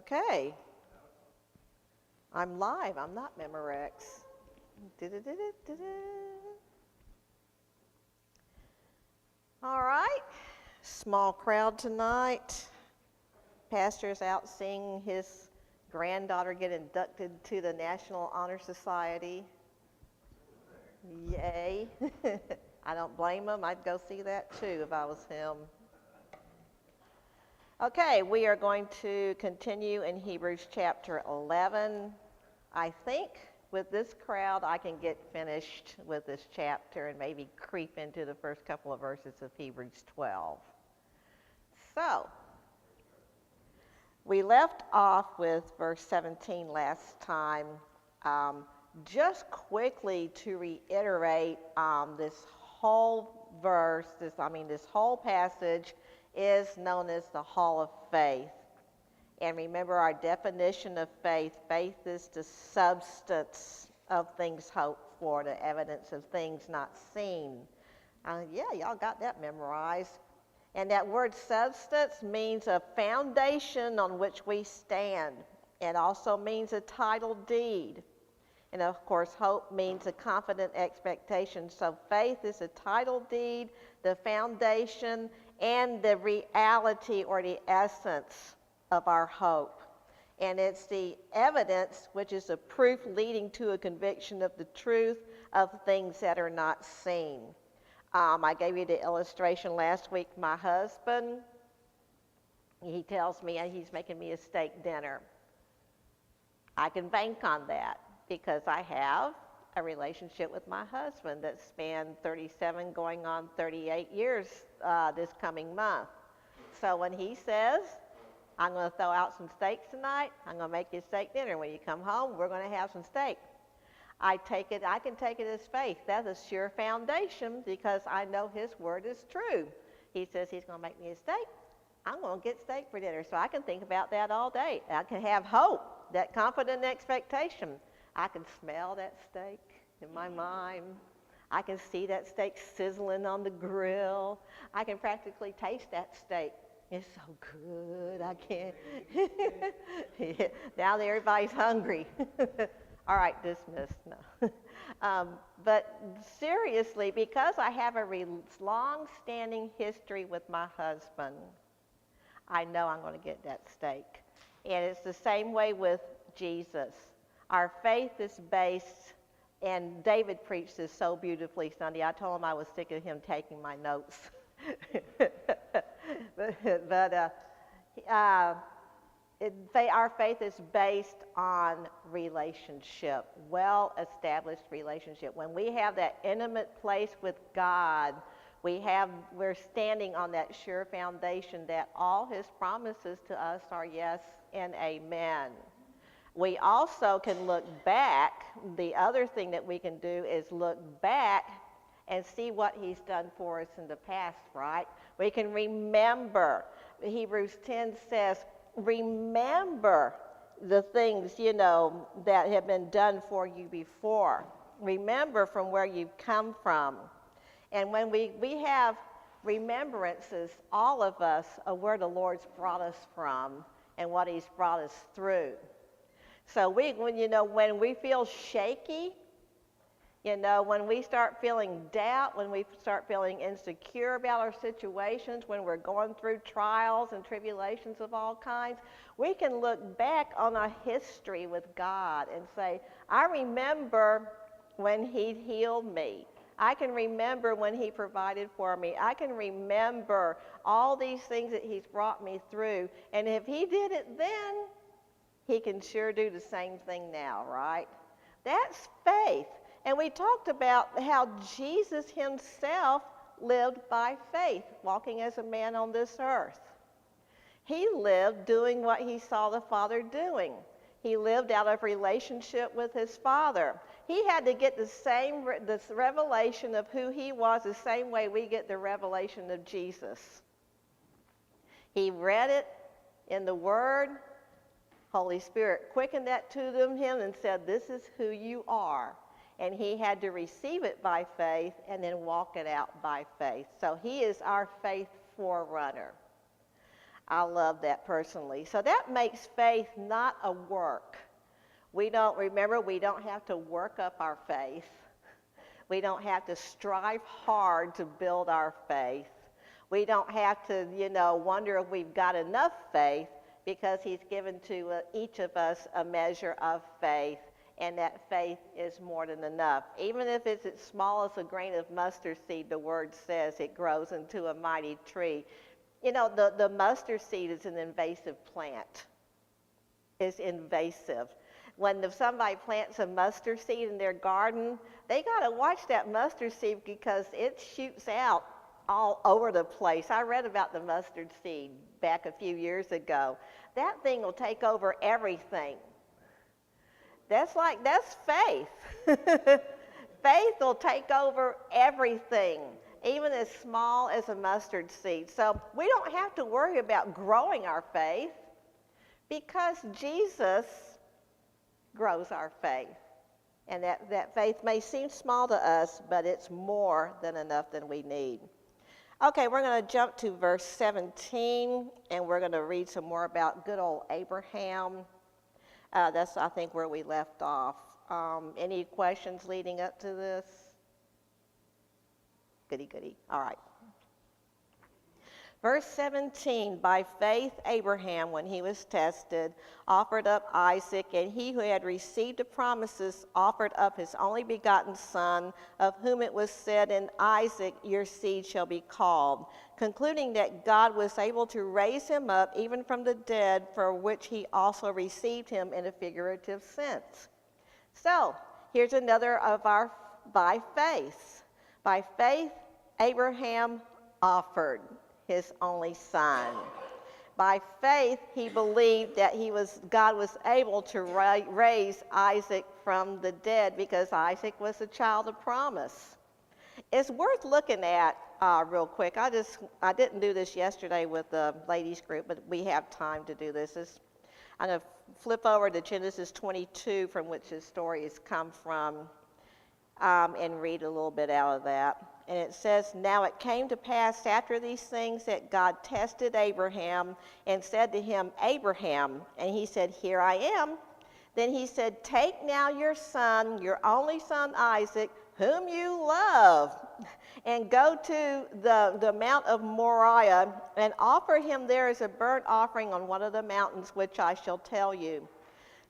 Okay. I'm live. I'm not Memorex. Du-du-du-du-du-du. All right. Small crowd tonight. Pastor's out seeing his granddaughter get inducted to the National Honor Society. Yay. I don't blame him. I'd go see that too if I was him. Okay, we are going to continue in Hebrews chapter 11. I think with this crowd I can get finished with this chapter and maybe creep into the first couple of verses of Hebrews 12. So, we left off with verse 17 last time. Just quickly to reiterate, this whole verse, this whole passage is known as the Hall of Faith. And remember our definition of faith. Faith is the substance of things hoped for, the evidence of things not seen. Yeah, y'all got that memorized. And that word substance means a foundation on which we stand. It also means a title deed. And of course, hope means a confident expectation. So faith is a title deed, the foundation, and the reality or the essence of our hope. And it's the evidence, which is a proof leading to a conviction of the truth of things that are not seen. I gave you the illustration last week. My husband, he tells me he's making me a steak dinner. I can bank on that because I have a relationship with my husband that spanned 37 going on 38 years this coming month. So when he says, I'm going to throw out some steaks tonight, I'm going to make you a steak dinner. When you come home, we're going to have some steak. I can take it as faith. That's a sure foundation because I know his word is true. He says he's going to make me a steak. I'm going to get steak for dinner. So I can think about that all day. I can have hope, that confident expectation. I can smell that steak in my mind. I can see that steak sizzling on the grill. I can practically taste that steak. It's so good. I can't. Yeah, now that everybody's hungry. All right, dismissed. No. But seriously, because I have a long-standing history with my husband, I know I'm going to get that steak. And it's the same way with Jesus. Our faith is based, and David preached this so beautifully Sunday. I told him I was sick of him taking my notes. Our faith is based on relationship, well-established relationship. When we have that intimate place with God, we're standing on that sure foundation that all his promises to us are yes and amen. We also can look back. The other thing that we can do is look back and see what he's done for us in the past, right? We can remember. Hebrews 10 says, remember the things, that have been done for you before. Remember from where you've come from. And when we have remembrances, all of us, of where the Lord's brought us from and what he's brought us through. So when we feel shaky, when we start feeling doubt, when we start feeling insecure about our situations, when we're going through trials and tribulations of all kinds, we can look back on our history with God and say, I remember when he healed me. I can remember when he provided for me. I can remember all these things that he's brought me through. And if he did it then, he can sure do the same thing now, right? That's faith. And we talked about how Jesus himself lived by faith, walking as a man on this earth. He lived doing what he saw the Father doing. He lived out of relationship with his Father. He had to get this revelation of who he was the same way we get the revelation of Jesus. He read it in the Word. Holy Spirit quickened that to him and said, this is who you are. And he had to receive it by faith and then walk it out by faith. So he is our faith forerunner. I love that personally. So that makes faith not a work. We don't have to work up our faith. We don't have to strive hard to build our faith. We don't have to, wonder if we've got enough faith, because he's given to each of us a measure of faith, and that faith is more than enough. Even if it's as small as a grain of mustard seed, the word says it grows into a mighty tree. The mustard seed is an invasive plant. It's invasive. When somebody plants a mustard seed in their garden, they got to watch that mustard seed because it shoots out all over the place. I read about the mustard seed back a few years ago. That thing will take over everything. That's faith. Faith will take over everything, even as small as a mustard seed. So we don't have to worry about growing our faith, because Jesus grows our faith. And that faith may seem small to us, but it's more than enough than we need. Okay, we're going to jump to verse 17, and we're going to read some more about good old Abraham. That's, I think, where we left off. Any questions leading up to this? Goody. All right. Verse 17, by faith Abraham, when he was tested, offered up Isaac, and he who had received the promises offered up his only begotten son, of whom it was said, in Isaac your seed shall be called, concluding that God was able to raise him up even from the dead, for which he also received him in a figurative sense. So, here's another of our by faith. By faith Abraham offered his only son. By faith, he believed that God was able to raise Isaac from the dead, because Isaac was a child of promise. It's worth looking at real quick. I didn't do this yesterday with the ladies group, but we have time to do this. I'm going to flip over to Genesis 22, from which this story has come from, and read a little bit out of that. And it says, now it came to pass after these things that God tested Abraham and said to him, Abraham. And he said, here I am. Then he said, take now your son, your only son Isaac, whom you love, and go to the Mount of Moriah and offer him there as a burnt offering on one of the mountains which I shall tell you.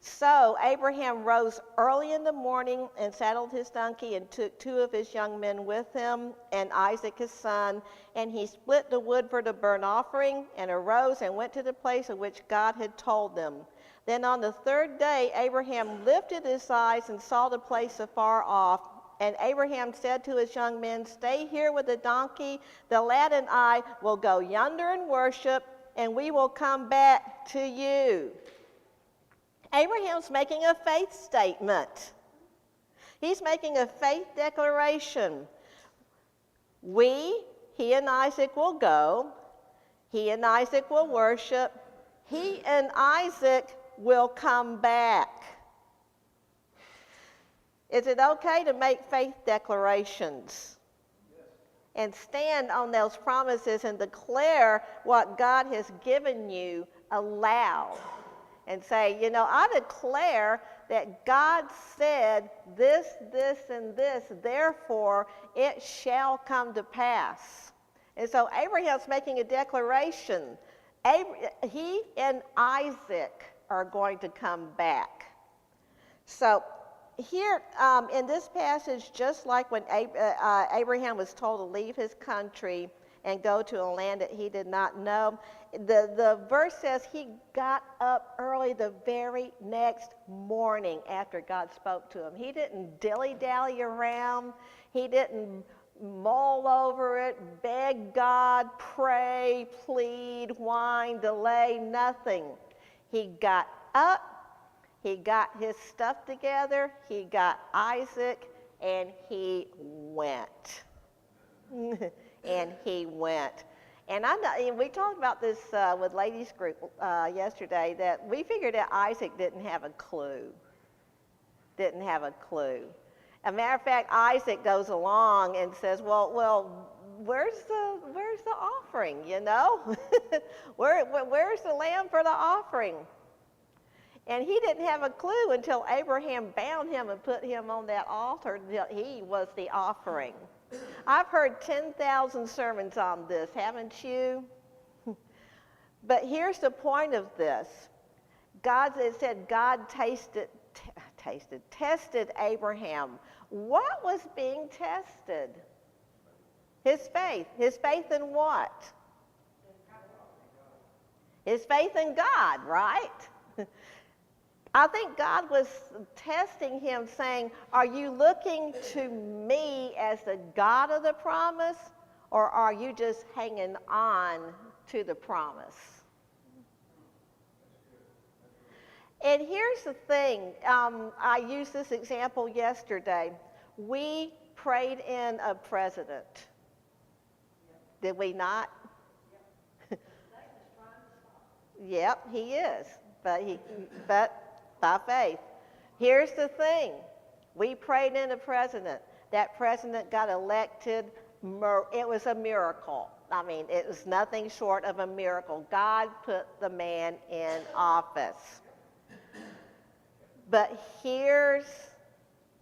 So Abraham rose early in the morning and saddled his donkey and took 2 of his young men with him and Isaac his son, and he split the wood for the burnt offering and arose and went to the place of which God had told them. Then on the 3rd day Abraham lifted his eyes and saw the place afar off. And Abraham said to his young men, stay here with the donkey. The lad and I will go yonder and worship, and we will come back to you. Abraham's making a faith statement. He's making a faith declaration. He and Isaac will go. He and Isaac will worship. He and Isaac will come back. Is it okay to make faith declarations? Yes. And stand on those promises and declare what God has given you aloud? And say, I declare that God said this, and this, therefore it shall come to pass. And so Abraham's making a declaration. He and Isaac are going to come back. So here in this passage, just like when Abraham was told to leave his country and go to a land that he did not know, the verse says he got up early the very next morning after God spoke to him. He didn't dilly-dally around. He didn't mull over it, beg God, pray, plead, whine, delay, nothing. He got up, he got his stuff together, he got Isaac, and he went. And he went. And we talked about this with ladies group yesterday, that we figured that Isaac didn't have a clue. As a matter of fact, Isaac goes along and says, well, where's the offering, you know? Where's the lamb for the offering? And he didn't have a clue until Abraham bound him and put him on that altar that he was the offering. I've heard 10,000 sermons on this, haven't you? But here's the point of this. It said God tested Abraham. What was being tested? His faith. His faith in what? His faith in God, right? I think God was testing him, saying, are you looking to me as the God of the promise, or are you just hanging on to the promise? And here's the thing. I used this example yesterday. We prayed in a president. Did we not? Yep, he is. But by faith. Here's the thing. We prayed in a president. That president got elected. It was a miracle. I mean, it was nothing short of a miracle. God put the man in office. But here's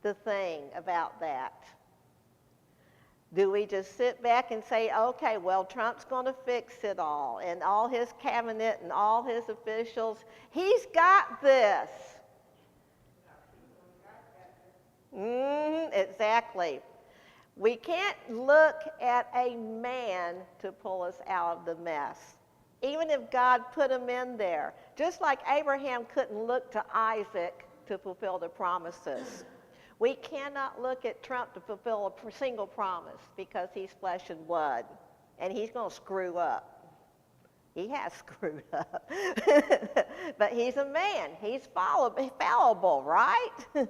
the thing about that. Do we just sit back and say, okay, well, Trump's going to fix it all, and all his cabinet and all his officials, he's got this. Exactly. We can't look at a man to pull us out of the mess, even if God put him in there. Just like Abraham couldn't look to Isaac to fulfill the promises. We cannot look at Trump to fulfill a single promise because he's flesh and blood, and he's going to screw up. He has screwed up. But he's a man. He's fallible, right?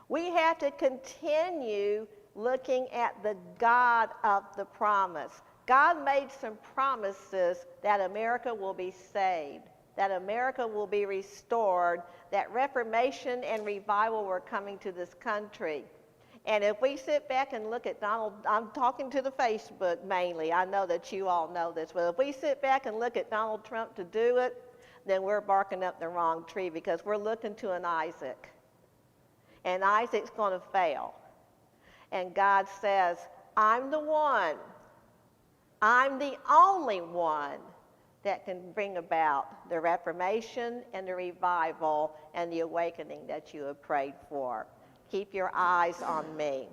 We have to continue looking at the God of the promise. God made some promises that America will be saved, that America will be restored, that reformation and revival were coming to this country. And if we sit back and look at Donald, I'm talking to the Facebook mainly, I know that you all know this, but if we sit back and look at Donald Trump to do it, then we're barking up the wrong tree because we're looking to an Isaac. And Isaac's going to fail. And God says, I'm the one, I'm the only one that can bring about the reformation and the revival and the awakening that you have prayed for. Keep your eyes on me.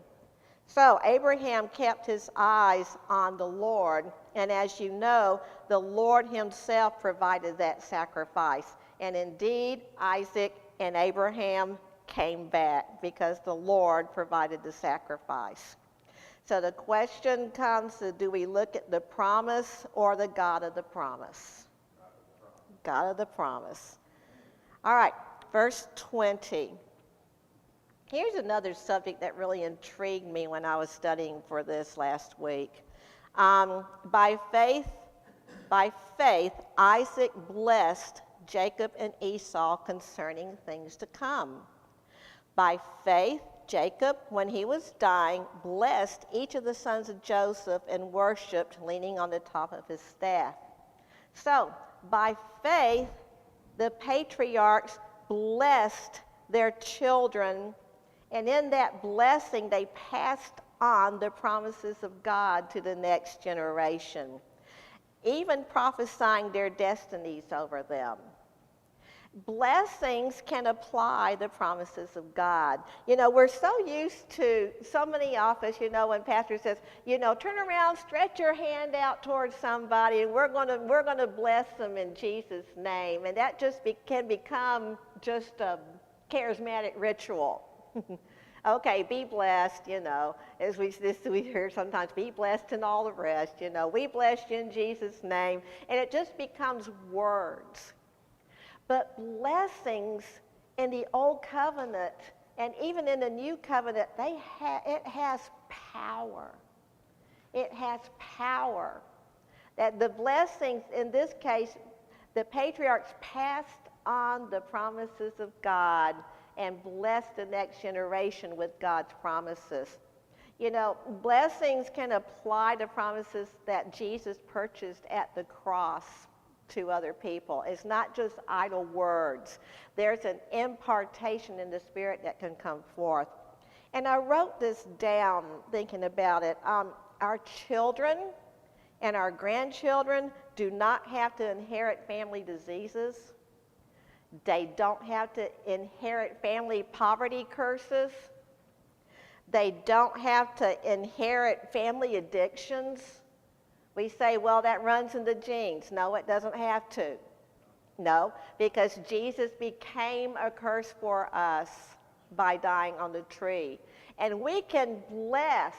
So Abraham kept his eyes on the Lord, and as you know, the Lord himself provided that sacrifice. And indeed, Isaac and Abraham came back because the Lord provided the sacrifice. So the question comes, do we look at the promise or the God of the promise? God of the promise. All right, verse 20. Here's another subject that really intrigued me when I was studying for this last week. By faith, Isaac blessed Jacob and Esau concerning things to come. By faith, Jacob, when he was dying, blessed each of the sons of Joseph and worshiped, leaning on the top of his staff. So, by faith, the patriarchs blessed their children, and in that blessing, they passed on the promises of God to the next generation, even prophesying their destinies over them. Blessings can apply the promises of God. You know, we're so used to so many office, you know, when pastor says, you know, turn around, stretch your hand out towards somebody, and we're going to bless them in Jesus' name. And that just can become just a charismatic ritual. Okay, be blessed, you know, as we hear sometimes, be blessed and all the rest, you know. We bless you in Jesus' name. And it just becomes words. But blessings in the Old Covenant and even in the New Covenant, it has power. It has power. That the blessings, in this case, the patriarchs passed on the promises of God and blessed the next generation with God's promises. You know, blessings can apply to promises that Jesus purchased at the cross to other people. It's not just idle words. There's an impartation in the Spirit that can come forth. And I wrote this down thinking about it. Our children and our grandchildren do not have to inherit family diseases. They don't have to inherit family poverty curses. They don't have to inherit family addictions. We say, well, that runs in the genes. No, it doesn't have to. No, because Jesus became a curse for us by dying on the tree. And we can bless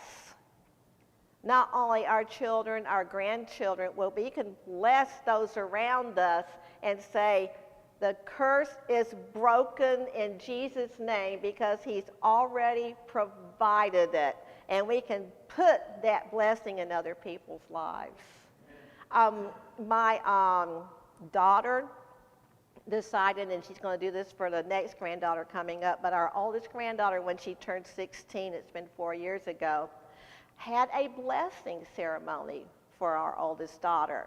not only our children, our grandchildren, well, we can bless those around us and say, the curse is broken in Jesus' name because he's already provided it. And we can put that blessing in other people's lives. My daughter decided, and she's going to do this for the next granddaughter coming up, but our oldest granddaughter, when she turned 16, it's been 4 years ago, had a blessing ceremony for our oldest daughter.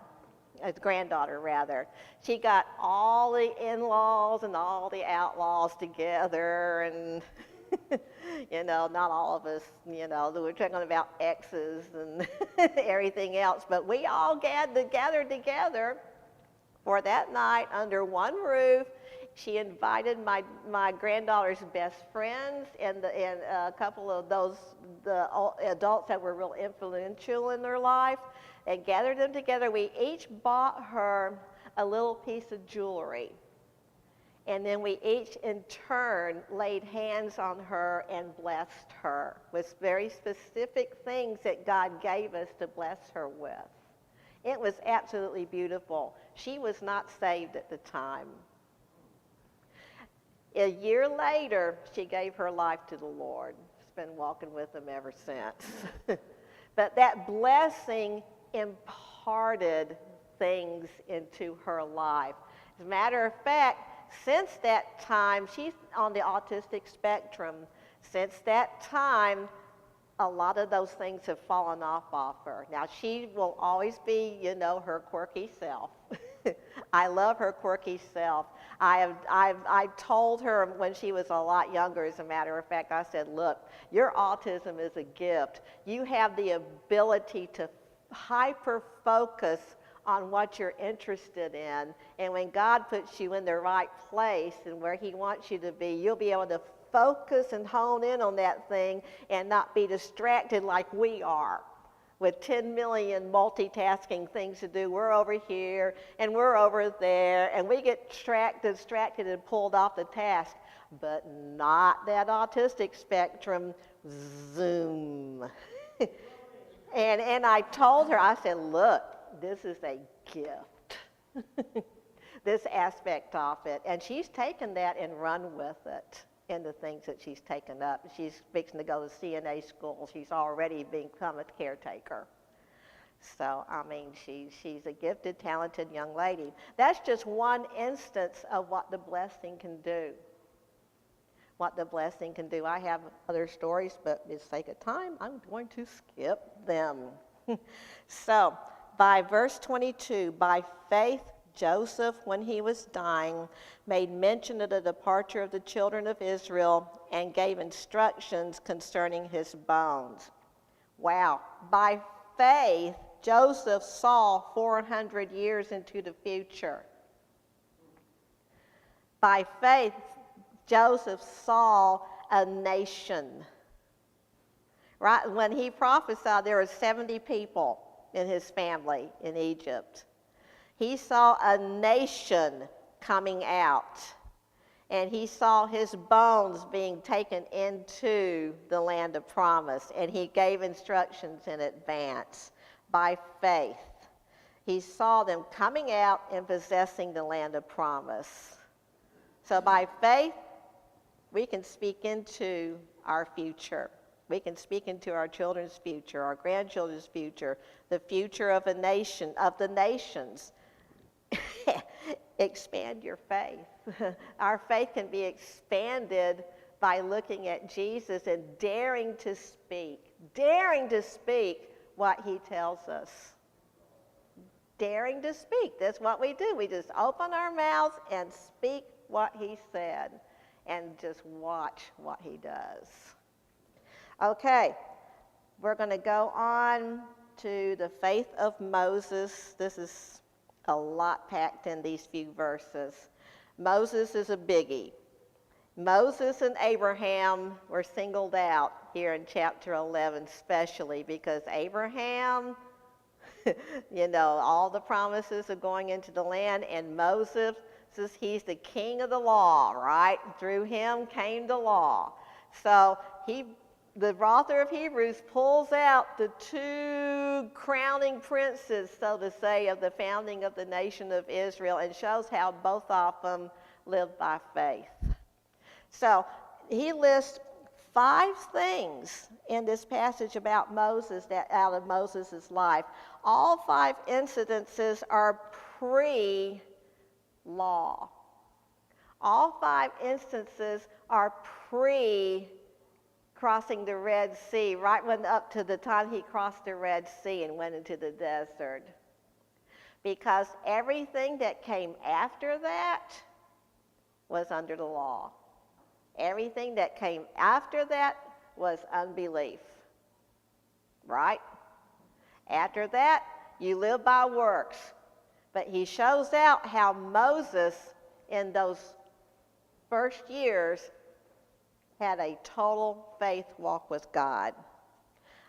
Granddaughter rather. She got all the in-laws and all the outlaws together, and you know, not all of us, you know, we were talking about exes and everything else, but we all gathered together for that night under one roof. She invited my granddaughter's best friends and a couple of the adults that were real influential in their life, and gathered them together. We each bought her a little piece of jewelry. And then we each in turn laid hands on her and blessed her with very specific things that God gave us to bless her with. It was absolutely beautiful. She was not saved at the time. A year later, she gave her life to the Lord. She's been walking with him ever since. But that blessing imparted things into her life. As a matter of fact, since that time, she's on the autistic spectrum. Since that time, a lot of those things have fallen off her. Now, she will always be, you know, her quirky self. I love her quirky self. I told her when she was a lot younger, as a matter of fact, I said, look, your autism is a gift. You have the ability to hyper-focus on what you're interested in. And when God puts you in the right place and where he wants you to be, you'll be able to focus and hone in on that thing and not be distracted like we are with 10 million multitasking things to do. We're over here and we're over there, and we get distracted and pulled off the task. But not that autistic spectrum. Zoom. And I told her, I said, look, this is a gift, this aspect of it. And she's taken that and run with it in the things that she's taken up. She's fixing to go to CNA school. She's already become a caretaker. So, I mean, she's a gifted, talented young lady. That's just one instance of what the blessing can do. What the blessing can do. I have other stories, but for the sake of time, I'm going to skip them. So, by verse 22, by faith, Joseph, when he was dying, made mention of the departure of the children of Israel and gave instructions concerning his bones. Wow. By faith, Joseph saw 400 years into the future. By faith, Joseph saw a nation. Right? When he prophesied, there were 70 people in his family in Egypt. He saw a nation coming out, and he saw his bones being taken into the land of promise, and he gave instructions in advance by faith. He saw them coming out and possessing the land of promise. So by faith, we can speak into our future. We can speak into our children's future, our grandchildren's future, the future of a nation, of the nations. Expand your faith. Our faith can be expanded by looking at Jesus and daring to speak daring to speak what he tells us. Daring to speak. That's what we do. We just open our mouths and speak what he said and just watch what he does. Okay, we're going to go on to the faith of Moses. This is a lot packed in these few verses. Moses is a biggie. Moses and Abraham were singled out here in chapter 11 especially because Abraham, all the promises of going into the land, and Moses, he's the king of the law, right? Through him came the law. So the author of Hebrews pulls out the two crowning princes, so to say, of the founding of the nation of Israel and shows how both of them lived by faith. So he lists 5 things in this passage about Moses, that out of Moses' life. All 5 incidences are pre-law. All 5 instances are pre-crossing the Red Sea, right when up to the time he crossed the Red Sea and went into the desert. Because everything that came after that was under the law. Everything that came after that was unbelief, right? After that, you live by works. But he shows out how Moses, in those first years, had a total faith walk with God.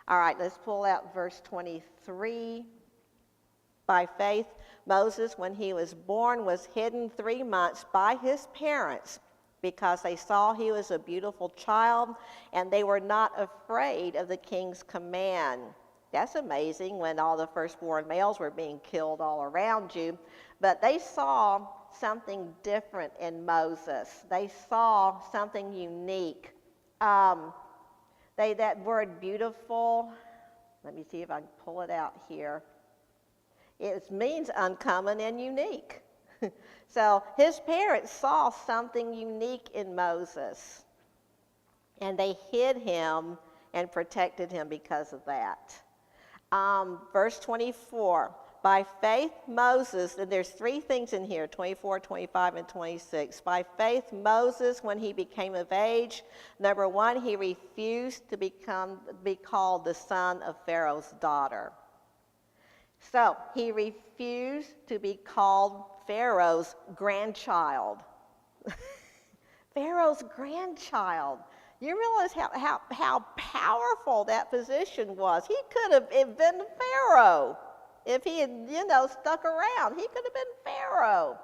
All right, let's pull out verse 23. By faith, Moses, when he was born, was hidden 3 months by his parents, because they saw he was a beautiful child, and they were not afraid of the king's command. That's amazing when all the firstborn males were being killed all around you. But they saw something different in Moses. They saw something unique. That word beautiful, let me see if I can pull it out here. It means uncommon and unique. So his parents saw something unique in Moses, and they hid him and protected him because of that. Verse 24, by faith Moses, and there's 3 things in here, 24, 25, and 26. By faith Moses, when he became of age, number 1, he refused to be called the son of Pharaoh's daughter. So he refused to be called Pharaoh's grandchild. Pharaoh's grandchild. You realize how powerful that position was. He could have been Pharaoh if he had, stuck around. He could have been Pharaoh.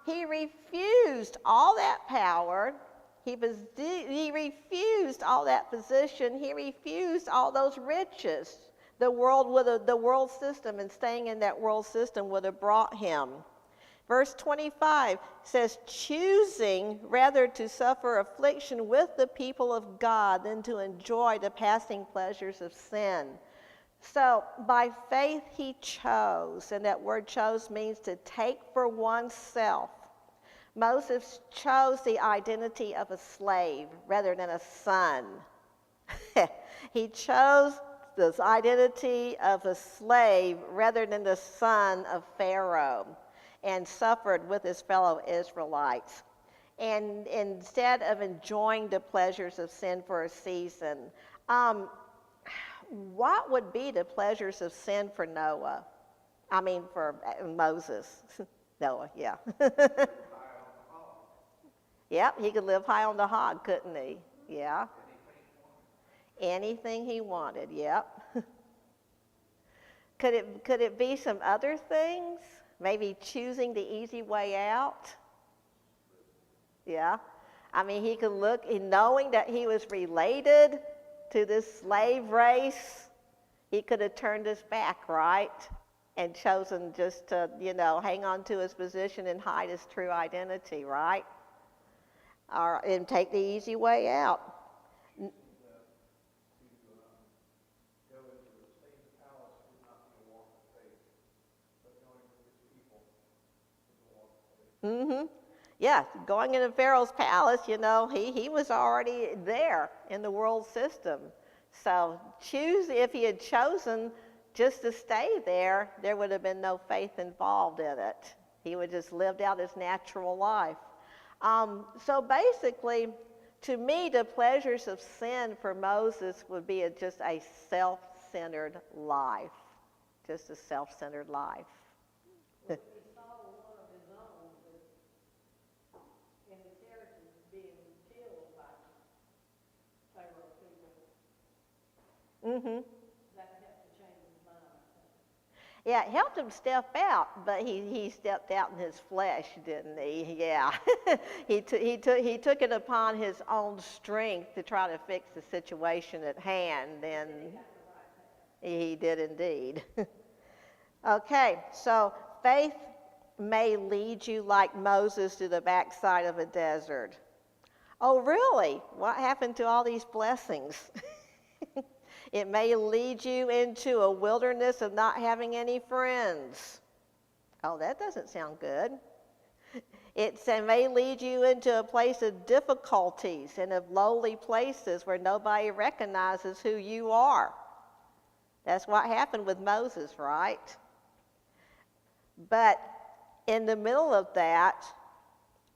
He refused all that power. He refused all that position. He refused all those riches. The world system and staying in that world system would have brought him. Verse 25 says, choosing rather to suffer affliction with the people of God than to enjoy the passing pleasures of sin. So by faith he chose, and that word chose means to take for oneself. Moses chose the identity of a slave rather than a son. He chose this identity of a slave rather than the son of Pharaoh, and suffered with his fellow Israelites. And instead of enjoying the pleasures of sin for a season, what would be the pleasures of sin for Noah? I mean, for Moses. Noah, yeah. Yep, he could live high on the hog, couldn't he? Yeah. Anything he wanted, yep. Could it be some other things? Maybe choosing the easy way out? Yeah. I mean, he could look, knowing that he was related to this slave race, he could have turned his back, right? And chosen just to, hang on to his position and hide his true identity, right? And take the easy way out. Mm-hmm. Yeah, going into Pharaoh's palace, he was already there in the world system. So if he had chosen just to stay there, there would have been no faith involved in it. He would have just lived out his natural life. So basically, to me, the pleasures of sin for Moses would be just a self-centered life. Just a self-centered life. He saw one of his own in his heritage being killed by Pharaoh's people. Mm-hmm. That helped to change his mind. Yeah, it helped him step out, but he stepped out in his flesh, didn't he? Yeah. he took it upon his own strength to try to fix the situation at hand, and he did indeed. Okay, so faith may lead you like Moses to the backside of a desert. Oh, really? What happened to all these blessings? It may lead you into a wilderness of not having any friends. Oh, that doesn't sound good. It may lead you into a place of difficulties and of lowly places where nobody recognizes who you are. That's what happened with Moses, right? But in the middle of that,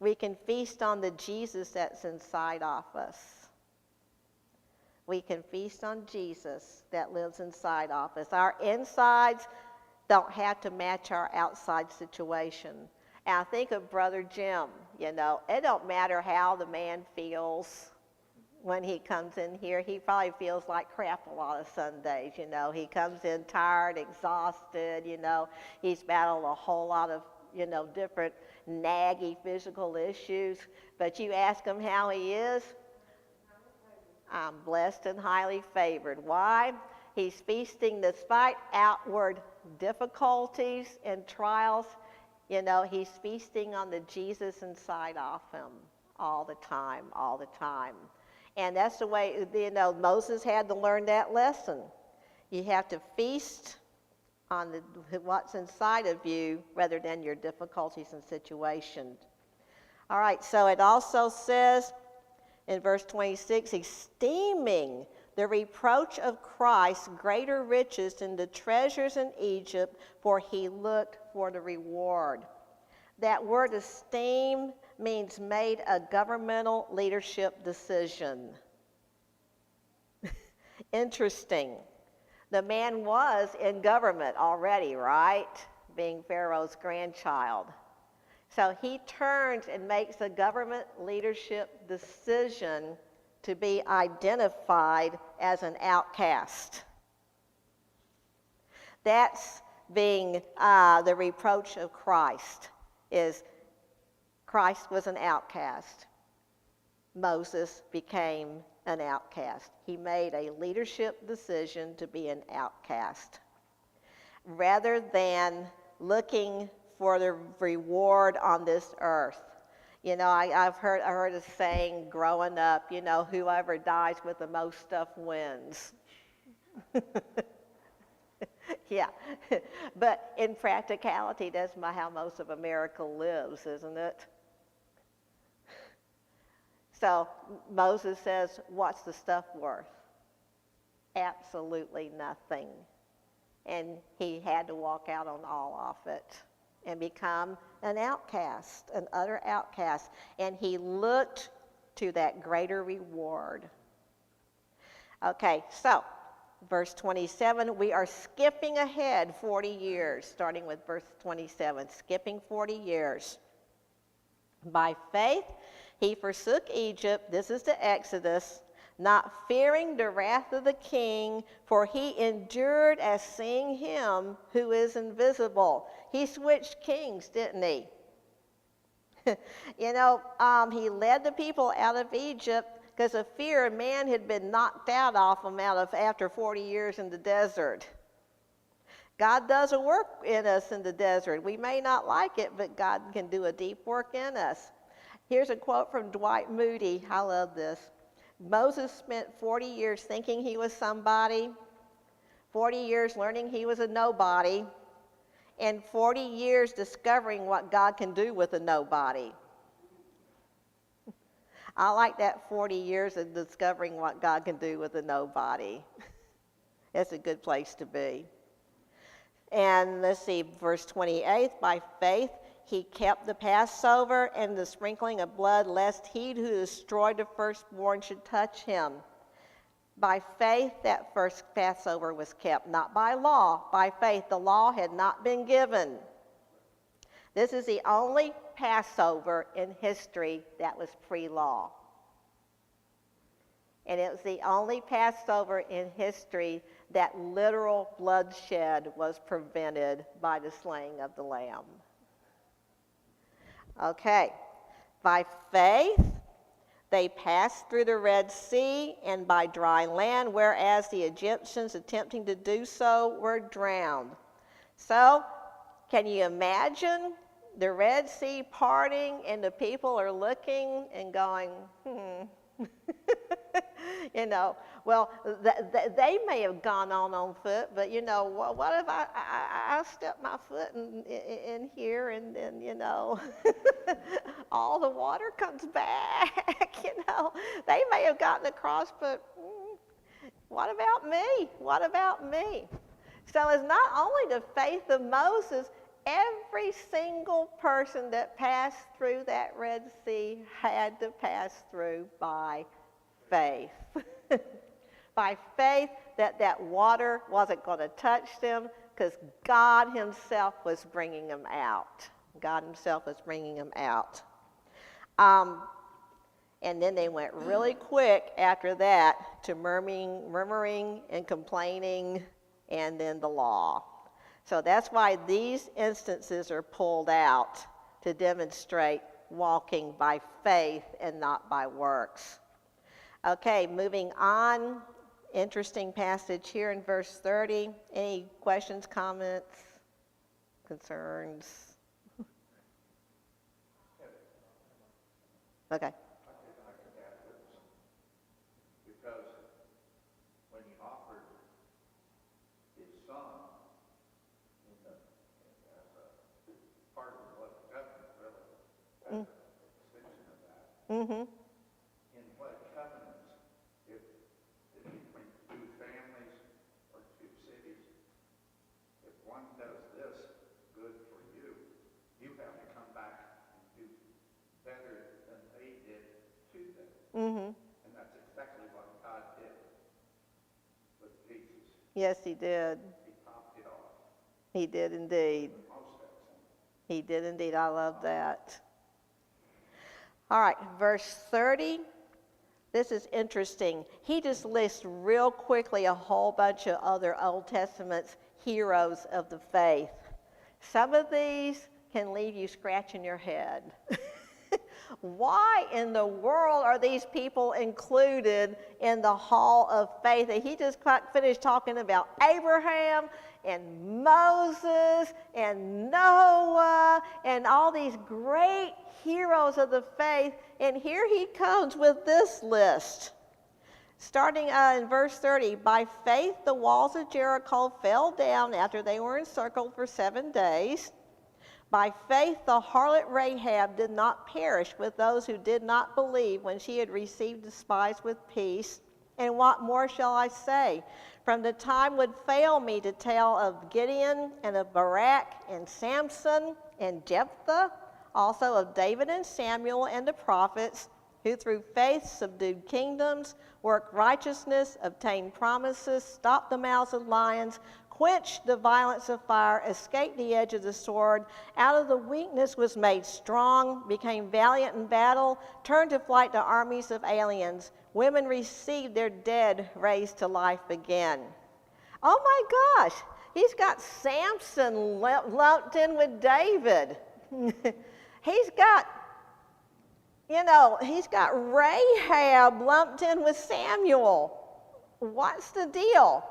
we can feast on the Jesus that's inside of us. We can feast on Jesus that lives inside of us. Our insides don't have to match our outside situation. And I think of Brother Jim, it don't matter how the man feels when he comes in here. He probably feels like crap a lot of Sundays, He comes in tired, exhausted, He's battled a whole lot of, different naggy physical issues. But you ask him how he is, I'm blessed and highly favored. Why? He's feasting despite outward difficulties and trials. He's feasting on the Jesus inside of him all the time. And that's the way, Moses had to learn that lesson. You have to feast on what's inside of you rather than your difficulties and situations. All right, so it also says in verse 26, esteeming the reproach of Christ greater riches than the treasures in Egypt, for he looked for the reward. That word esteem means made a governmental leadership decision. Interesting. The man was in government already, right? Being Pharaoh's grandchild. So he turns and makes a government leadership decision to be identified as an outcast. That's being the reproach of Christ, is Christ was an outcast. Moses became an outcast. He made a leadership decision to be an outcast. Rather than looking for the reward on this earth. I've heard a saying growing up, whoever dies with the most stuff wins. Yeah, but in practicality, that's how most of America lives, isn't it? So Moses says, what's the stuff worth? Absolutely nothing. And he had to walk out on all of it and become an outcast, an utter outcast. And he looked to that greater reward. Okay, so verse 27, we are skipping ahead 40 years, starting with verse 27, skipping 40 years. By faith, he forsook Egypt, this is the Exodus, not fearing the wrath of the king, for he endured as seeing him who is invisible. He switched kings, didn't he? He led the people out of Egypt because of fear. Man had been knocked out off them after 40 years in the desert. God does a work in us in the desert. We may not like it, but God can do a deep work in us. Here's a quote from Dwight Moody. I love this. Moses spent 40 years thinking he was somebody, 40 years learning he was a nobody, and 40 years discovering what God can do with a nobody. I like that 40 years of discovering what God can do with a nobody. It's a good place to be. And let's see, verse 28, by faith he kept the Passover and the sprinkling of blood, lest he who destroyed the firstborn should touch him. By faith, that first Passover was kept, not by law. By faith, the law had not been given. This is the only Passover in history that was pre-law. And it was the only Passover in history that literal bloodshed was prevented by the slaying of the lamb. Okay, by faith, they passed through the Red Sea and by dry land, whereas the Egyptians attempting to do so were drowned. So, can you imagine the Red Sea parting and the people are looking and going, you know, well, they may have gone on foot, but you know, what if I step my foot in here and then, you know, all the water comes back, you know. They may have gotten across, but what about me? What about me? So it's not only the faith of Moses, every single person that passed through that Red Sea had to pass through by faith. By faith that water wasn't going to touch them because God himself was bringing them out. God himself was bringing them out. And then they went really quick after that to murmuring and complaining, and then the law. So that's why these instances are pulled out to demonstrate walking by faith and not by works. Okay, moving on. Interesting passage here in verse 30. Any questions, comments, concerns? Okay. Because when he offered his son as a part of the blood covenant, really, that's an extension of that. Mm-hmm. In blood covenants, if between two families or two cities, if one does this good for you, you have to come back and do better than they did to them. Mm-hmm. And that's exactly what God did with Jesus. Yes, he did. He topped it off. He did indeed. Most excellent. He did indeed. I love that. All right, verse 30. This is interesting. He just lists real quickly a whole bunch of other Old Testament heroes of the faith. Some of these can leave you scratching your head. Why in the world are these people included in the hall of faith? And he just finished talking about Abraham and Moses and Noah and all these great heroes of the faith. And here he comes with this list. Starting in verse 30, by faith the walls of Jericho fell down after they were encircled for 7 days. By faith, the harlot Rahab did not perish with those who did not believe when she had received the spies with peace. And what more shall I say? From the time would fail me to tell of Gideon and of Barak and Samson and Jephthah, also of David and Samuel and the prophets, who through faith subdued kingdoms, worked righteousness, obtained promises, stopped the mouths of lions, quenched the violence of fire, escaped the edge of the sword, out of the weakness was made strong, became valiant in battle, turned to flight the armies of aliens. Women received their dead raised to life again. Oh my gosh, he's got Samson lumped in with David. He's got Rahab lumped in with Samuel. What's the deal?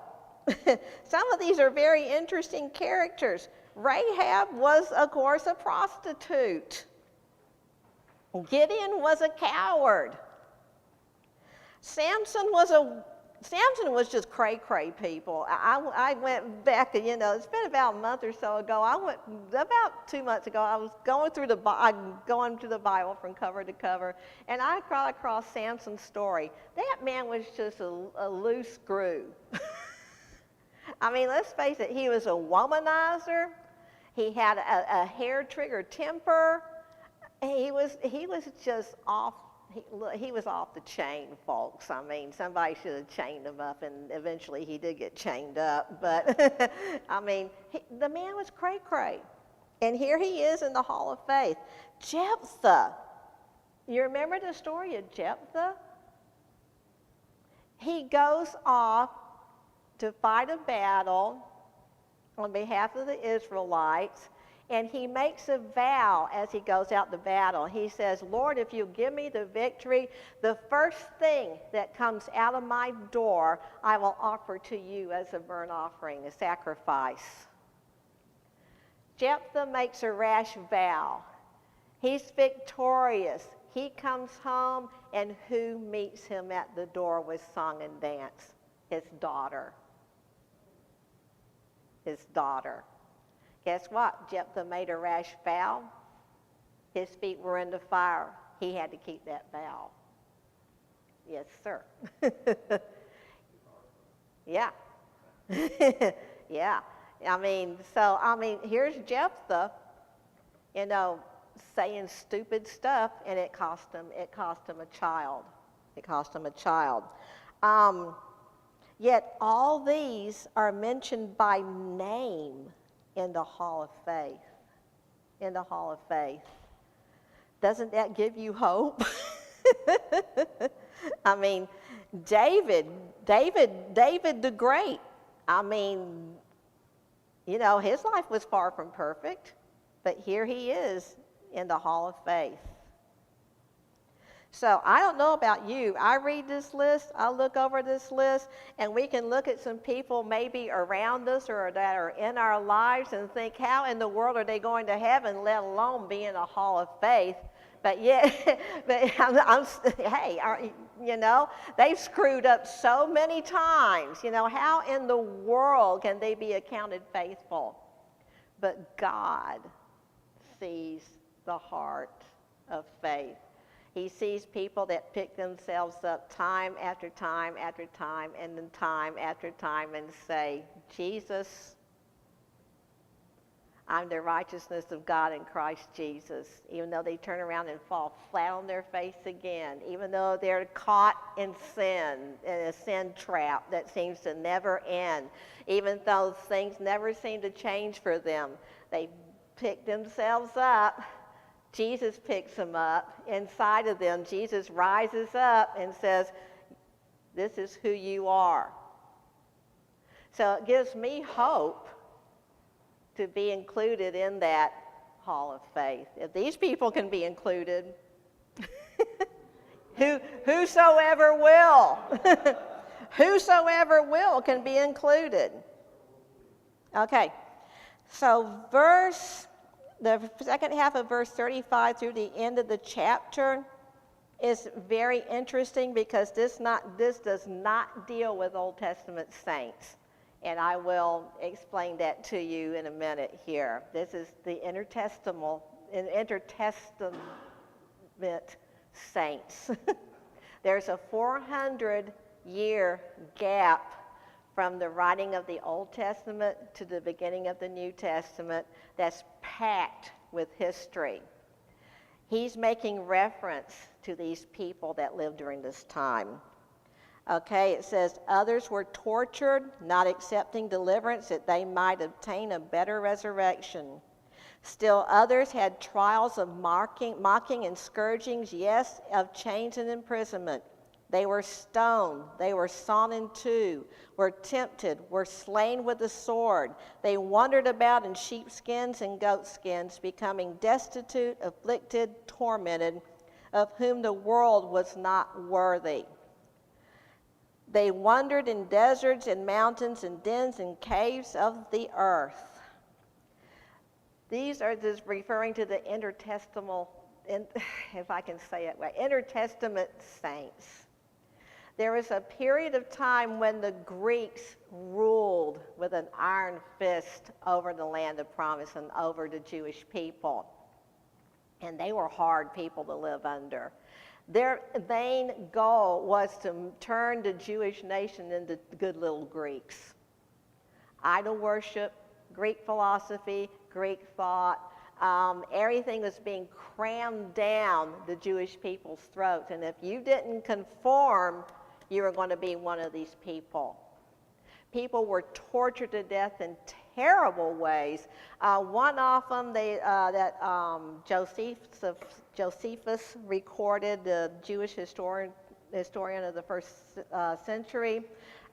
Some of these are very interesting characters. Rahab was, of course, a prostitute. Gideon was a coward. Samson was Samson was just cray-cray, people. I went back, it's been about a month or so ago. About 2 months ago, I was going through the Bible from cover to cover, and I got across Samson's story. That man was just a loose screw. I mean, let's face it, he was a womanizer. He had a hair-trigger temper. He was just off. He was off the chain, folks. I mean, somebody should have chained him up, and eventually he did get chained up. But, I mean, the man was cray-cray. And here he is in the Hall of Faith. Jephthah. You remember the story of Jephthah? He goes off to fight a battle on behalf of the Israelites. And he makes a vow as he goes out to battle. He says, Lord, if you give me the victory, the first thing that comes out of my door, I will offer to you as a burnt offering, a sacrifice. Jephthah makes a rash vow. He's victorious. He comes home, and who meets him at the door with song and dance? His daughter. His daughter. Guess what? Jephthah made a rash vow. His feet were in the fire. He had to keep that vow. Yes, sir. Yeah. Yeah. Here's Jephthah, saying stupid stuff, and it cost him a child. It cost him a child. Yet all these are mentioned by name in the Hall of Faith. In the Hall of Faith. Doesn't that give you hope? I mean, David the Great. I mean, his life was far from perfect, but here he is in the Hall of Faith. So I don't know about you. I read this list, I look over this list, and we can look at some people maybe around us or that are in our lives and think, how in the world are they going to heaven, let alone be in a Hall of Faith? But yet, they've screwed up so many times. How in the world can they be accounted faithful? But God sees the heart of faith. He sees people that pick themselves up time after time after time and then time after time and say, Jesus, I'm the righteousness of God in Christ Jesus. Even though they turn around and fall flat on their face again, even though they're caught in sin, in a sin trap that seems to never end, even though things never seem to change for them, they pick themselves up. Jesus picks them up. Inside of them, Jesus rises up and says, this is who you are. So it gives me hope to be included in that Hall of Faith. If these people can be included, whosoever will, whosoever will can be included. Okay, so the second half of verse 35 through the end of the chapter is very interesting because this does not deal with Old Testament saints. And I will explain that to you in a minute here. This is the intertestament saints. There's a 400-year gap from the writing of the Old Testament to the beginning of the New Testament that's packed with history. He's making reference to these people that lived during this time. Okay, it says, others were tortured, not accepting deliverance that they might obtain a better resurrection. Still others had trials of mocking and scourgings, yes, of chains and imprisonment. They were stoned, they were sawn in two, were tempted, were slain with the sword. They wandered about in sheepskins and goatskins, becoming destitute, afflicted, tormented, of whom the world was not worthy. They wandered in deserts and mountains and dens and caves of the earth. These are just referring to the intertestamental, if I can say it right, intertestament saints. There was a period of time when the Greeks ruled with an iron fist over the land of promise and over the Jewish people. And they were hard people to live under. Their main goal was to turn the Jewish nation into good little Greeks. Idol worship, Greek philosophy, Greek thought, everything was being crammed down the Jewish people's throats. And if you didn't conform, you were going to be one of these people. People were tortured to death in terrible ways. One of them that Josephus recorded, the Jewish historian of the first century,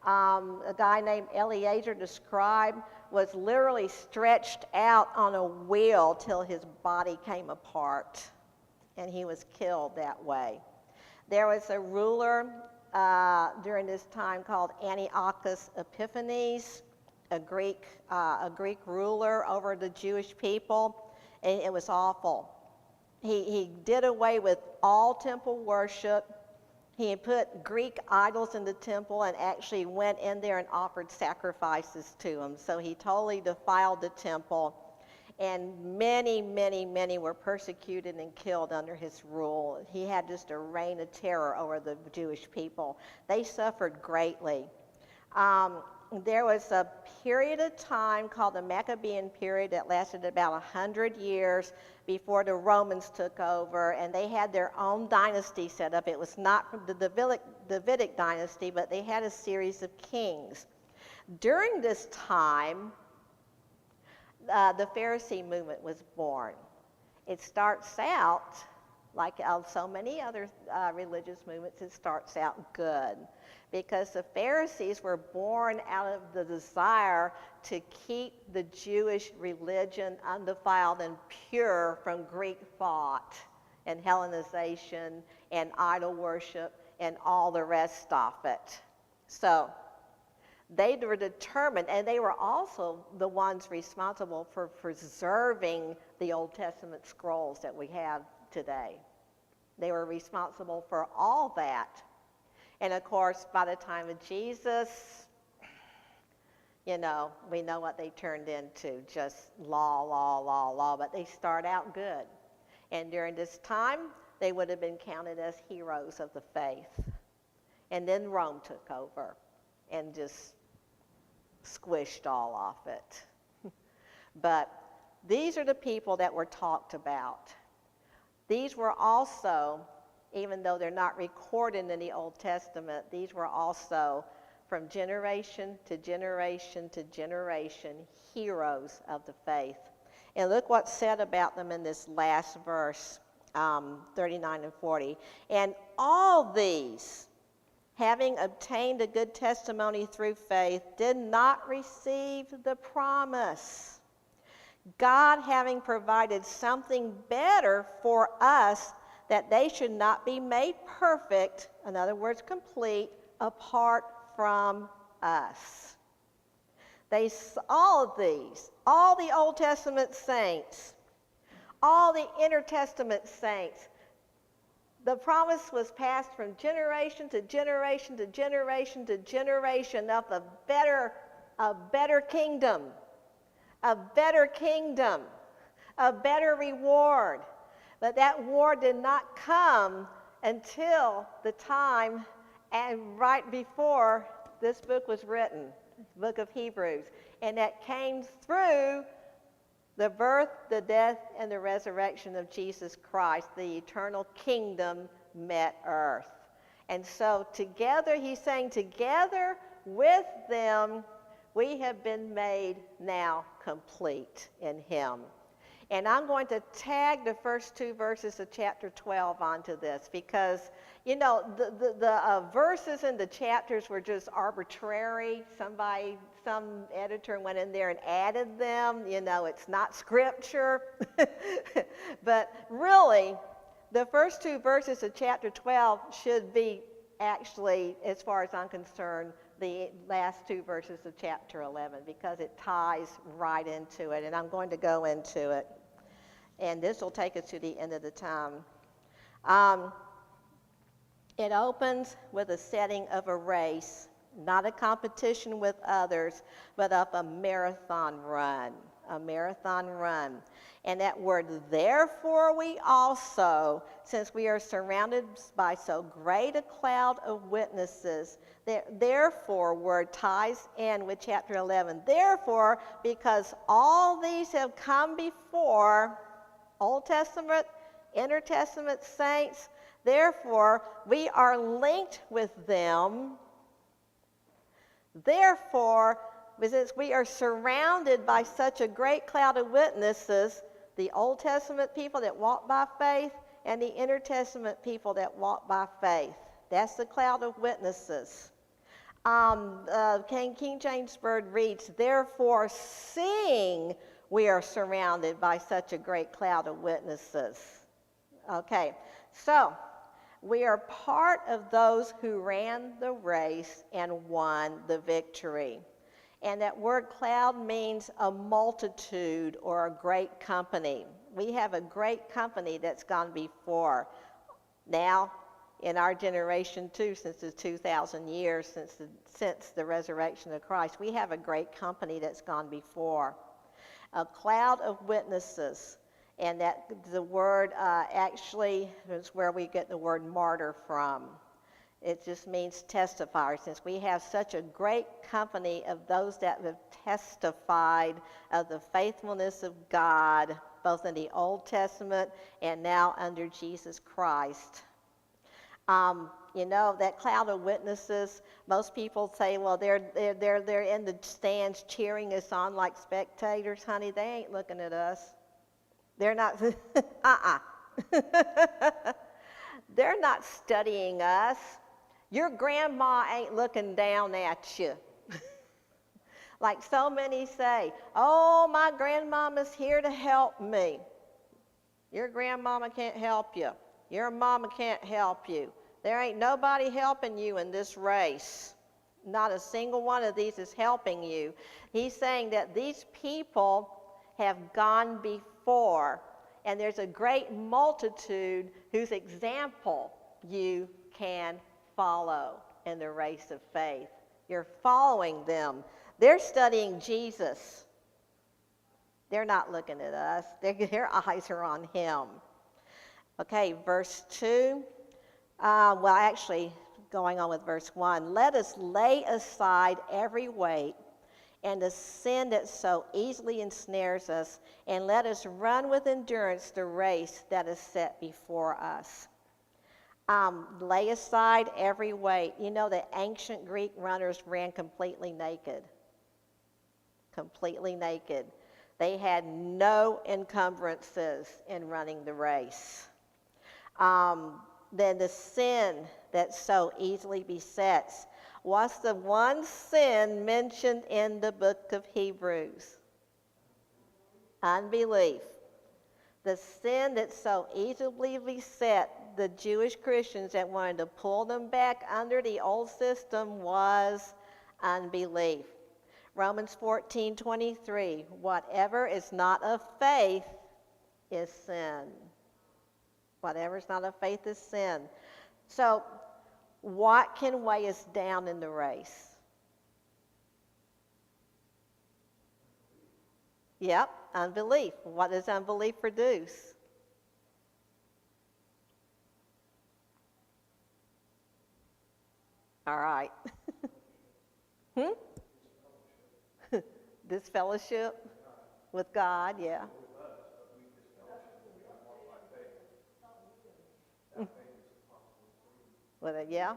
a guy named Eleazar the scribe was literally stretched out on a wheel till his body came apart, and he was killed that way. There was a ruler during this time called Antiochus Epiphanes, a Greek ruler over the Jewish people, and it was awful. He did away with all temple worship. He put Greek idols in the temple and actually went in there and offered sacrifices to them. So he totally defiled the temple. And many, many, many were persecuted and killed under his rule. He had just a reign of terror over the Jewish people. They suffered greatly. There was a period of time called the Maccabean period that lasted about 100 years before the Romans took over, and they had their own dynasty set up. It was not from the Davidic dynasty, but they had a series of kings. During this time, the Pharisee movement was born. It starts out, like so many other religious movements, it starts out good. Because the Pharisees were born out of the desire to keep the Jewish religion undefiled and pure from Greek thought and Hellenization and idol worship and all the rest of it. So they were determined, and they were also the ones responsible for preserving the Old Testament scrolls that we have today. They were responsible for all that. And of course, by the time of Jesus, we know what they turned into, just law, but they start out good. And during this time, they would have been counted as heroes of the faith. And then Rome took over and just squished all of it. But these are the people that were talked about. These were also, even though they're not recorded in the Old Testament, these were also from generation to generation to generation heroes of the faith. And look what's said about them in this last verse, 39 and 40. And all these, having obtained a good testimony through faith, did not receive the promise. God having provided something better for us, that they should not be made perfect, in other words, complete, apart from us. All of these, all the Old Testament saints, all the Intertestament saints, the promise was passed from generation to generation to generation to generation of a better kingdom, a better reward. But that war did not come until the time and right before this book was written, the book of Hebrews. And that came through the birth, the death, and the resurrection of Jesus Christ. The eternal kingdom met earth. And so together, he's saying, together with them, we have been made now complete in him. And I'm going to tag the first two verses of chapter 12 onto this because, the verses in the chapters were just arbitrary. Some editor went in there and added them. It's not scripture. But really, the first two verses of chapter 12 should be actually, as far as I'm concerned, the last two verses of chapter 11 because it ties right into it. And I'm going to go into it. And this will take us to the end of the time. It opens with a setting of a race, not a competition with others, but of a marathon run. A marathon run. And that word, therefore we also, since we are surrounded by so great a cloud of witnesses, therefore word ties in with chapter 11. Therefore, because all these have come before, Old Testament, Intertestament saints, therefore we are linked with them. Therefore, since we are surrounded by such a great cloud of witnesses, the Old Testament people that walk by faith and the Intertestament people that walk by faith. That's the cloud of witnesses. King James Version reads, therefore, seeing we are surrounded by such a great cloud of witnesses. Okay, so we are part of those who ran the race and won the victory. And that word cloud means a multitude or a great company. We have a great company that's gone before. Now, in our generation too, since it's 2,000 years since the resurrection of Christ, we have a great company that's gone before. A cloud of witnesses. And that the word actually is where we get the word martyr from. It just means testifier, since we have such a great company of those that have testified of the faithfulness of God, both in the Old Testament and now under Jesus Christ. You know, that cloud of witnesses, most people say, well, they're in the stands cheering us on like spectators. Honey, they ain't looking at us. They're not, They're not studying us. Your grandma ain't looking down at you. Like so many say, oh, my grandmama's here to help me. Your grandmama can't help you. Your mama can't help you. There ain't nobody helping you in this race. Not a single one of these is helping you. He's saying that these people have gone before, and there's a great multitude whose example you can follow in the race of faith. You're following them. They're studying Jesus. They're not looking at us. Their eyes are on him. Okay, verse 2. Actually, going on with verse 1. Let us lay aside every weight and the sin that so easily ensnares us, and let us run with endurance the race that is set before us. Lay aside every weight. You know, the ancient Greek runners ran completely naked. Completely naked. They had no encumbrances in running the race. Then the sin that so easily besets. What's the one sin mentioned in the book of Hebrews? Unbelief. The sin that so easily beset the Jewish Christians that wanted to pull them back under the old system was unbelief. Romans 14:23, whatever is not of faith is sin. Whatever is not of faith is sin. So, what can weigh us down in the race? Yep, unbelief. What does unbelief produce? All right. Disfellowship with God, yeah. With it, yeah.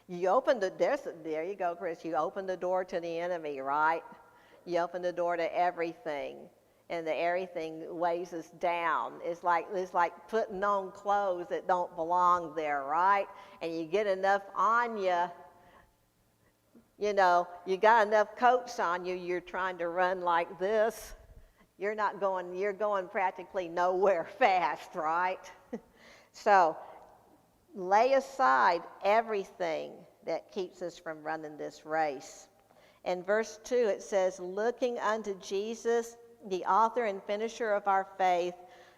You open there you go, Chris. You open the door to the enemy, right? You open the door to everything, and the everything weighs us down. It's like putting on clothes that don't belong there, right? And you get enough on you. You know, you got enough coats on you. You're trying to run like this. You're going practically nowhere fast, right? So, lay aside everything that keeps us from running this race. In verse 2, it says, looking unto Jesus, the author and finisher of our faith,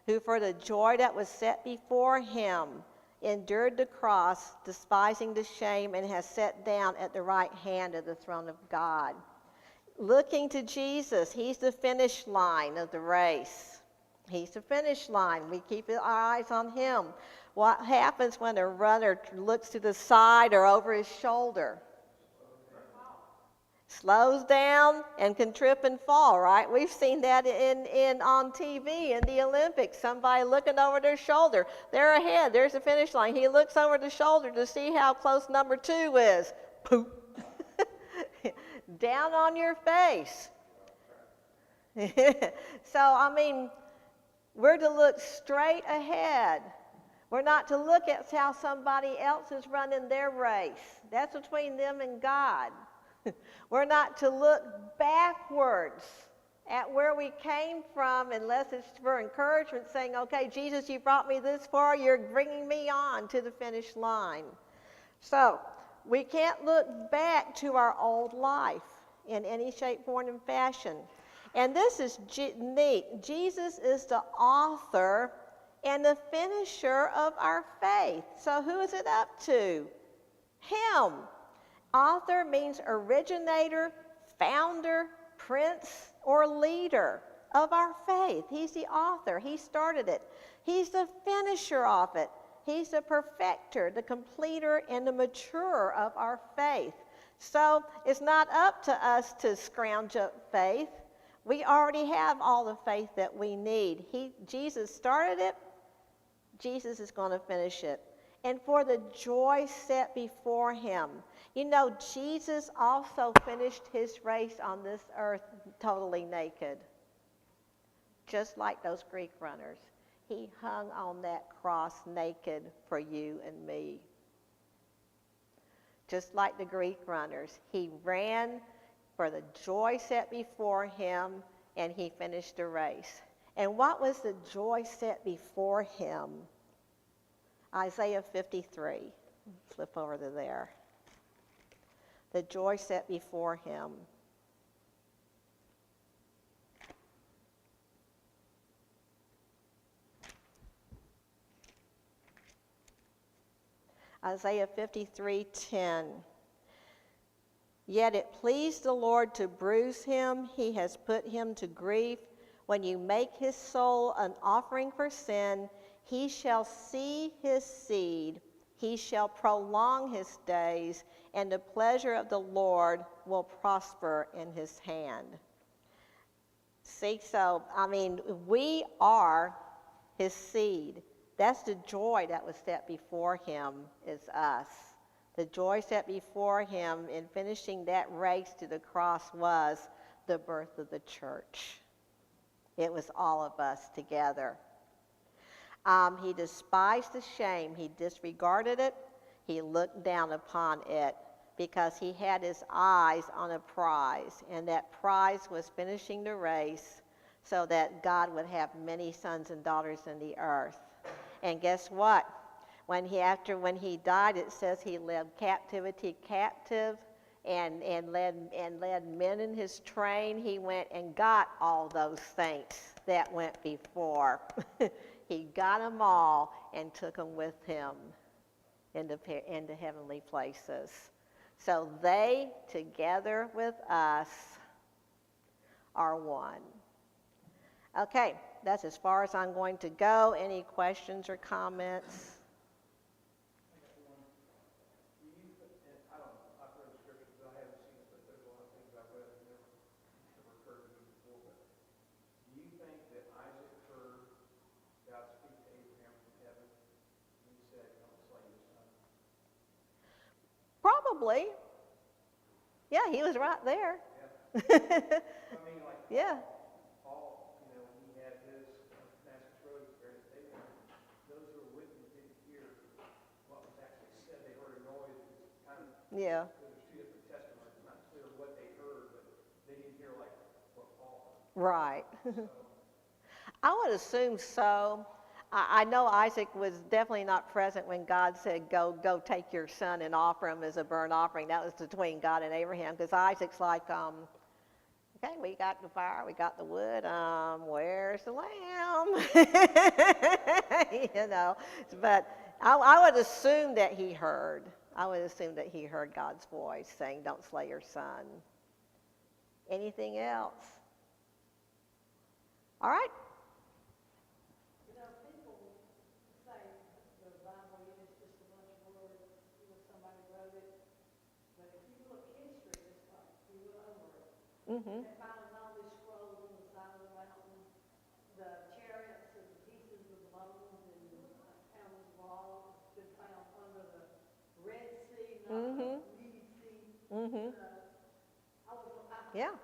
who for the joy that was set before him endured the cross, despising the shame, and has sat down at the right hand of the throne of God. Looking to Jesus, he's the finish line of the race. He's the finish line. We keep our eyes on him. What happens when a runner looks to the side or over his shoulder? Slows down and can trip and fall, right? We've seen that on TV in the Olympics. Somebody looking over their shoulder. They're ahead. There's the finish line. He looks over the shoulder to see how close number 2 is. Poop. Down on your face. So, I mean, we're to look straight ahead. We're not to look at how somebody else is running their race. That's between them and God. We're not to look backwards at where we came from unless it's for encouragement, saying, okay, Jesus, you brought me this far, you're bringing me on to the finish line. So we can't look back to our old life in any shape, form, and fashion. And this is neat. Jesus is the author and the finisher of our faith. So who is it up to? Him. Author means originator, founder, prince, or leader of our faith. He's the author. He started it. He's the finisher of it. He's the perfecter, the completer, and the maturer of our faith. So it's not up to us to scrounge up faith. We already have all the faith that we need. Jesus started it. Jesus is going to finish it. And for the joy set before him. You know, Jesus also finished his race on this earth totally naked. Just like those Greek runners. He hung on that cross naked for you and me. Just like the Greek runners. He ran for the joy set before him, and he finished the race. And what was the joy set before him? Isaiah 53. Flip over to there. The joy set before him. Isaiah 53:10. Yet it pleased the Lord to bruise him. He has put him to grief. When you make his soul an offering for sin, he shall see his seed. He shall prolong his days, and the pleasure of the Lord will prosper in his hand. See, so, I mean, we are his seed. That's the joy that was set before him, is us. The joy set before him in finishing that race to the cross was the birth of the church. It was all of us together. He despised the shame. He disregarded it. He looked down upon it because he had his eyes on a prize, and that prize was finishing the race so that God would have many sons and daughters in the earth. And guess what? When he died, it says he led captivity captive and led men in his train. He went and got all those saints that went before. He got them all and took them with him into heavenly places. So they, together with us, are one. Okay, that's as far as I'm going to go. Any questions or comments? Probably. Yeah, he was right there. Yeah. I mean, like, Yeah. Paul, when he had his Damascus Road experience, those who were with him didn't hear what was actually said. They heard a noise. It was kind of, Yeah. there's two different testimonies. It's not clear what they heard, but they didn't hear like what Paul heard. Right. So, I would assume so. I know Isaac was definitely not present when God said, go take your son and offer him as a burnt offering. That was between God and Abraham, because Isaac's like, okay, we got the fire, we got the wood, where's the lamb? But I would assume that he heard. I would assume that he heard God's voice saying, don't slay your son. Anything else? All right. You know, people say the Bible is just a bunch of words, somebody wrote it. But if you look history, it's like you went over it. Mm-hmm. They found all these scrolls on the side of the mountain, the chariots and the pieces of the bones and camels' walls been found under the Red Sea, not the Reed Sea. Mm-hmm. I was, Yeah.